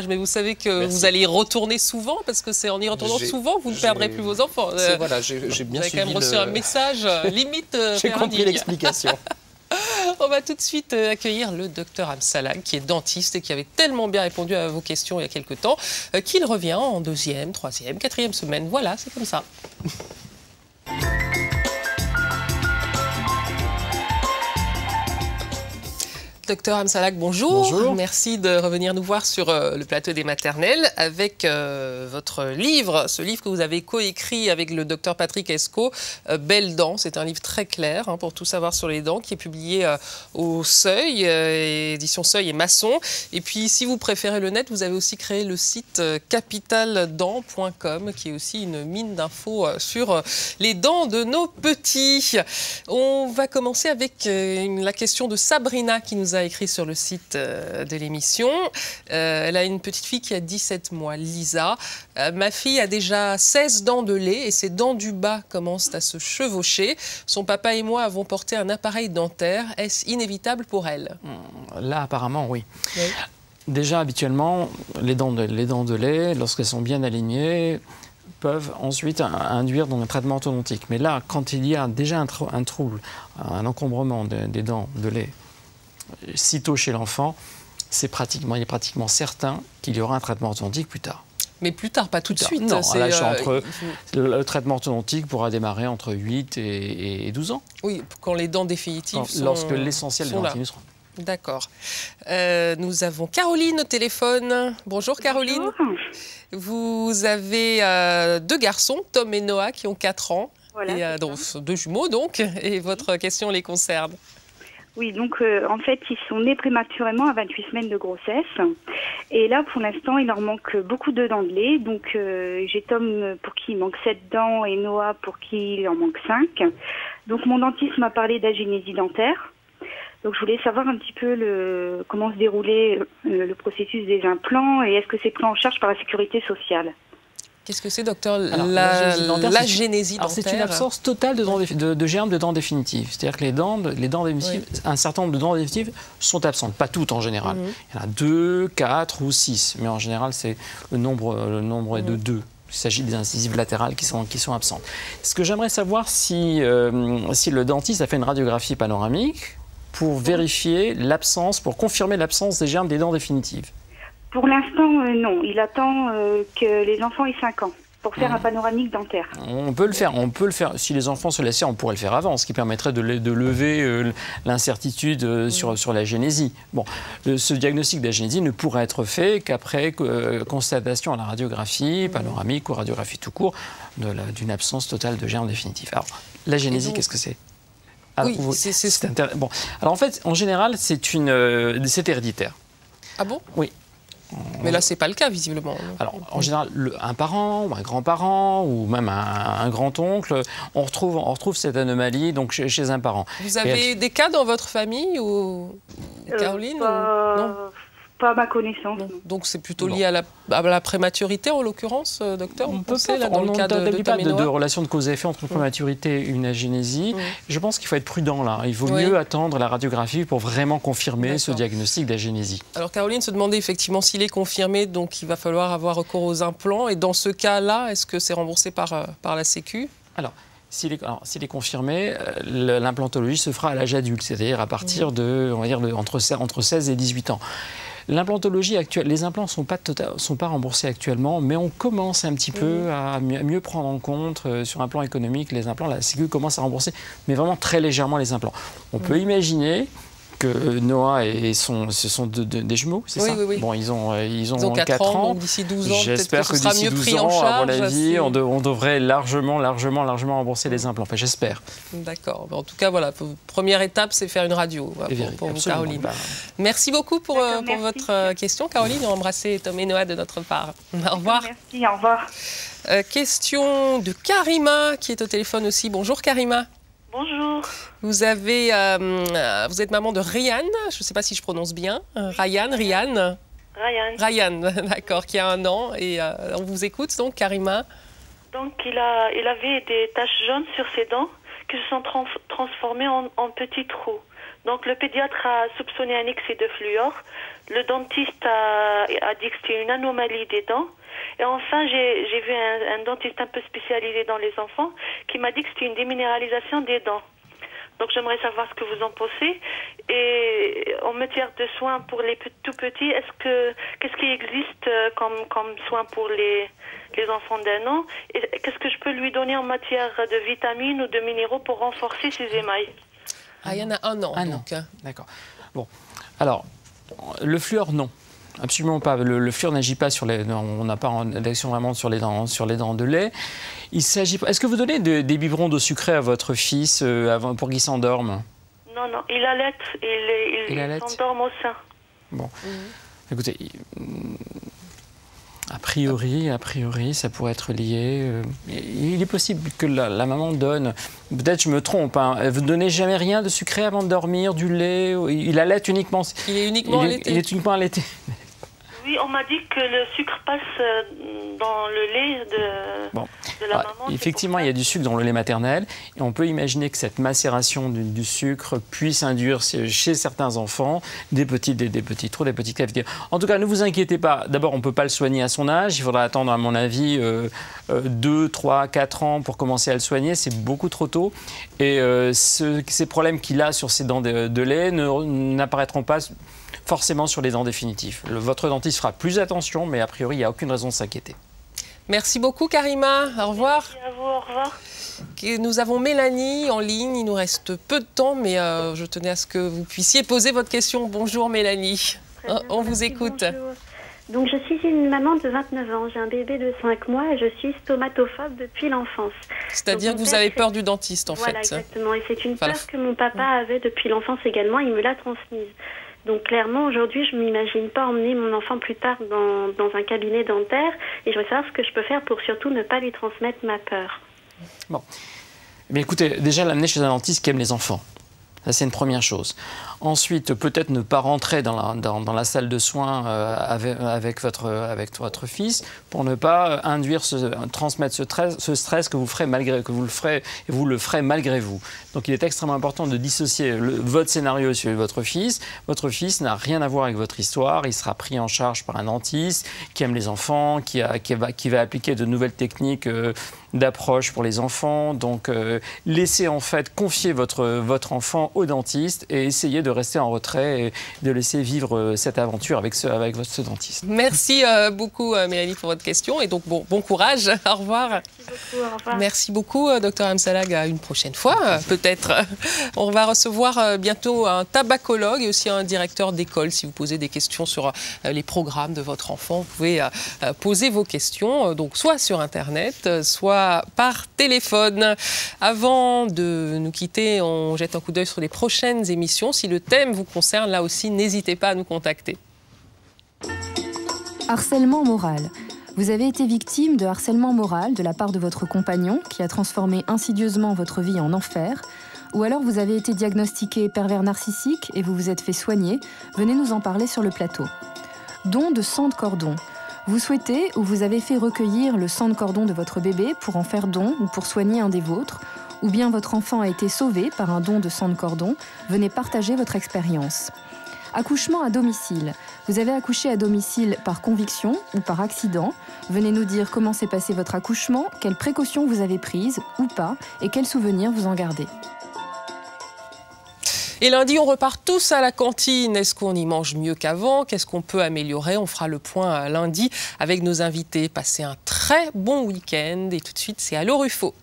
Mais vous savez que vous allez y retourner souvent, parce que c'est en y retournant souvent que vous ne perdrez plus vos enfants. Voilà, j'ai bien suivi. Vous avez quand même reçu un message limite. J'ai compris l'explication. On va tout de suite accueillir le docteur Amsalag, qui est dentiste et qui avait tellement bien répondu à vos questions il y a quelques temps, qu'il revient en 2e, 3e, 4e semaine. Voilà, c'est comme ça. Docteur Amsalag, bonjour. Bonjour. Merci de revenir nous voir sur le plateau des maternelles avec votre livre, ce livre que vous avez coécrit avec le docteur Patrick Escaut, Belles dents. C'est un livre très clair pour tout savoir sur les dents, qui est publié au Seuil, édition Seuil et Masson. Et puis, si vous préférez le net, vous avez aussi créé le site capitaldent.com, qui est aussi une mine d'infos sur les dents de nos petits. On va commencer avec la question de Sabrina, qui nous a écrit sur le site de l'émission. Elle a une petite fille qui a 17 mois, Lisa. Ma fille a déjà 16 dents de lait et ses dents du bas commencent à se chevaucher. Son papa et moi avons porté un appareil dentaire. Est-ce inévitable pour elle? Là, apparemment, oui. Déjà, habituellement, les dents de lait, lorsqu'elles sont bien alignées, peuvent ensuite induire dans un traitement orthodontique. Mais là, quand il y a déjà un trouble, un encombrement des dents de lait, sitôt chez l'enfant, il est pratiquement certain qu'il y aura un traitement orthodontique plus tard. Mais plus tard, pas tout de suite. Non, le traitement orthodontique pourra démarrer entre 8 et 12 ans. Oui, quand les dents définitives sont lorsque l'essentiel des dents sera. D'accord. Nous avons Caroline au téléphone. Bonjour Caroline. Bonjour. Vous avez 2 garçons, Tom et Noah, qui ont 4 ans. Voilà, et, donc, 2 jumeaux donc, et votre question les concerne. Oui, donc en fait, ils sont nés prématurément à 28 semaines de grossesse. Et là, pour l'instant, il leur manque beaucoup de dents de lait. Donc j'ai Tom pour qui il manque 7 dents et Noah pour qui il en manque 5. Donc mon dentiste m'a parlé d'agénésie dentaire. Donc je voulais savoir un petit peu comment se déroulait le processus des implants et est-ce que c'est pris en charge par la sécurité sociale? Qu'est-ce que c'est, docteur, l'agénésie dentaire? C'est une absence totale de germes de dents définitives. C'est-à-dire que les dents définitives, un certain nombre de dents définitives sont absentes. Pas toutes en général. Il y en a 2, 4 ou 6. Mais en général, c'est le nombre est de 2. Il s'agit des incisives latérales qui sont absentes. Ce que j'aimerais savoir, si le dentiste a fait une radiographie panoramique pour vérifier l'absence, pour confirmer l'absence des germes des dents définitives. Pour l'instant, non. Il attend que les enfants aient 5 ans pour faire un panoramique dentaire. On peut le faire. Si les enfants se laissent faire, on pourrait le faire avant, ce qui permettrait de lever l'incertitude sur la génésie. Bon, ce diagnostic d'agénésie ne pourra être fait qu'après constatation à la radiographie panoramique ou radiographie tout court d'une absence totale de germes définitifs. Alors, la génésie, qu'est-ce que c'est? Oui, bon. Alors en fait, en général, c'est héréditaire. Ah bon? Oui. Mais là, c'est pas le cas, visiblement. Alors, en général, un parent, ou un grand-parent, ou même un grand-oncle, on retrouve cette anomalie donc, chez un parent. Vous avez des cas dans votre famille, ou Caroline Non. Pas à ma connaissance. Non. Donc, c'est plutôt lié à la prématurité, en l'occurrence, docteur? On n'établit pas de relation de cause à effet entre une prématurité et une agénésie. Je pense qu'il faut être prudent, là. Il vaut mieux attendre la radiographie pour vraiment confirmer ce diagnostic d'agénésie. Alors, Caroline se demandait effectivement s'il est confirmé, donc il va falloir avoir recours aux implants. Et dans ce cas-là, est-ce que c'est remboursé par la Sécu? Alors, s'il est confirmé, l'implantologie se fera à l'âge adulte, c'est-à-dire à partir entre 16 et 18 ans. L'implantologie actuelle, les implants sont pas remboursés actuellement, mais on commence un petit peu à mieux prendre en compte sur un plan économique les implants. La Sécu commence à rembourser, mais vraiment très légèrement les implants. On peut imaginer que Noah et ce sont des jumeaux, c'est ça? Oui. Bon, ils ont 4 ans. Donc d'ici 12 ans, j'espère que d'ici 12 ans, à mon avis, on devrait largement rembourser les implants. Enfin, j'espère. D'accord. En tout cas, voilà, première étape, c'est faire une radio pour vous, Caroline. Merci beaucoup pour votre question, Caroline. On va embrasser Tom et Noah de notre part. Au revoir. Merci, au revoir. Question de Karima, qui est au téléphone aussi. Bonjour, Karima. Bonjour. Vous êtes maman de Ryan, je ne sais pas si je prononce bien. Ryan, d'accord, qui a 1 an. Et on vous écoute donc, Karima. Donc il avait des taches jaunes sur ses dents qui se sont transformées en petits trous. Donc le pédiatre a soupçonné un excès de fluor. Le dentiste a dit que c'était une anomalie des dents. Et enfin, j'ai vu un dentiste un peu spécialisé dans les enfants qui m'a dit que c'était une déminéralisation des dents. Donc j'aimerais savoir ce que vous en pensez. Et en matière de soins pour les tout petits, qu'est-ce qui existe comme soins pour les enfants d'1 an? Et qu'est-ce que je peux lui donner en matière de vitamines ou de minéraux pour renforcer ses émails? Ah, il y en a 1 an, donc. D'accord. Bon, alors, le fluor, non. Absolument pas. Le fluor n'agit pas sur les dents. On n'a pas d'action vraiment sur les dents de lait. Il s'agit. Est-ce que vous donnez des biberons d'eau sucrée à votre fils pour qu'il s'endorme? Non, il allait. Il s'endorme au sein. Bon, écoutez, a priori, ça pourrait être lié. Il est possible que la maman donne. Peut-être je me trompe. Hein, vous ne donnez jamais rien de sucré avant de dormir, du lait. Il allait uniquement. Il est uniquement allaité. Il est uniquement allaité. Oui, on m'a dit que le sucre passe dans le lait de la maman. Effectivement, il y a du sucre dans le lait maternel et on peut imaginer que cette macération du sucre puisse induire chez certains enfants des petits trous, des petites cavités. En tout cas, ne vous inquiétez pas. D'abord, on ne peut pas le soigner à son âge. Il faudra attendre, à mon avis, 2, 3, 4 ans pour commencer à le soigner. C'est beaucoup trop tôt. Et ces problèmes qu'il a sur ses dents de lait n'apparaîtront pas forcément sur les dents définitives. Votre dentiste fera plus attention, mais a priori, il n'y a aucune raison de s'inquiéter. Merci beaucoup, Karima. Au revoir. Merci à vous, au revoir. Nous avons Mélanie en ligne. Il nous reste peu de temps, mais je tenais à ce que vous puissiez poser votre question. Bonjour, Mélanie. On vous écoute. Bonjour. Donc, je suis une maman de 29 ans. J'ai un bébé de 5 mois et je suis stomatophobe depuis l'enfance. C'est-à-dire que vous avez peur du dentiste, en fait. Voilà, exactement. Et c'est une peur que mon papa avait depuis l'enfance également. Il me l'a transmise. Donc clairement, aujourd'hui, je ne m'imagine pas emmener mon enfant plus tard dans un cabinet dentaire. Et je veux savoir ce que je peux faire pour surtout ne pas lui transmettre ma peur. Bon. Mais écoutez, déjà l'amener chez un dentiste qui aime les enfants. Ça, c'est une première chose. Ensuite, peut-être ne pas rentrer dans la salle de soins avec votre fils pour ne pas transmettre ce stress que vous le ferez malgré vous. Donc, il est extrêmement important de dissocier votre scénario sur votre fils. Votre fils n'a rien à voir avec votre histoire. Il sera pris en charge par un dentiste qui aime les enfants, qui va appliquer de nouvelles techniques d'approche pour les enfants. Donc, laissez en fait confier votre enfant au dentiste et essayez de rester en retrait et de laisser vivre cette aventure avec ce dentiste. Merci beaucoup, Mélanie, pour votre question. Et donc, bon courage. Au revoir. Merci beaucoup. Au revoir. Merci beaucoup, Dr Amsalag. À une prochaine fois, peut-être. On va recevoir bientôt un tabacologue et aussi un directeur d'école. Si vous posez des questions sur les programmes de votre enfant, vous pouvez poser vos questions, donc soit sur Internet, soit par téléphone. Avant de nous quitter, on jette un coup d'œil sur les prochaines émissions. Si le thème vous concerne, là aussi, n'hésitez pas à nous contacter. Harcèlement moral. Vous avez été victime de harcèlement moral de la part de votre compagnon qui a transformé insidieusement votre vie en enfer, ou alors vous avez été diagnostiqué pervers narcissique et vous vous êtes fait soigner. Venez nous en parler sur le plateau. Don de sang de cordon. Vous souhaitez ou vous avez fait recueillir le sang de cordon de votre bébé pour en faire don ou pour soigner un des vôtres, ou bien votre enfant a été sauvé par un don de sang de cordon, venez partager votre expérience. Accouchement à domicile. Vous avez accouché à domicile par conviction ou par accident. Venez nous dire comment s'est passé votre accouchement, quelles précautions vous avez prises ou pas, et quels souvenirs vous en gardez. Et lundi, on repart tous à la cantine. Est-ce qu'on y mange mieux qu'avant? Qu'est-ce qu'on peut améliorer? On fera le point lundi avec nos invités. Passez un très bon week-end. Et tout de suite, c'est Allo Ruffo.